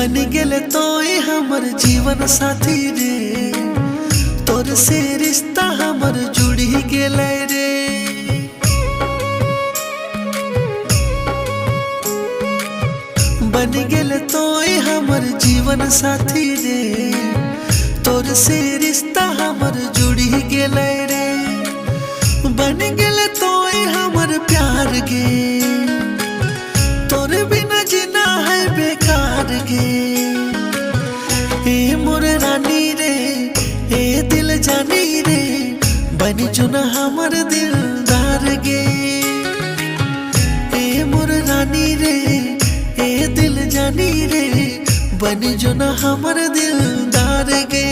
बन गेले तोय हमर जीवन साथी रे, तोर से रिश्ता हमर जुड़ी गेले रे। बन गेले तोय हमर जीवन साथी रे, तोर से रिश्ता हमर जुड़ी गेले रे। बन गेले तोय हमर प्यार गे, तोर बिना जीना है बेकार गे। ए मोर रानी रे, ए दिल जानी रे, बन जो ना हमर दिलदार गे। ए मोर रानी रे, ए दिल जानी रे, बन जो ना हमर दिलदार गे।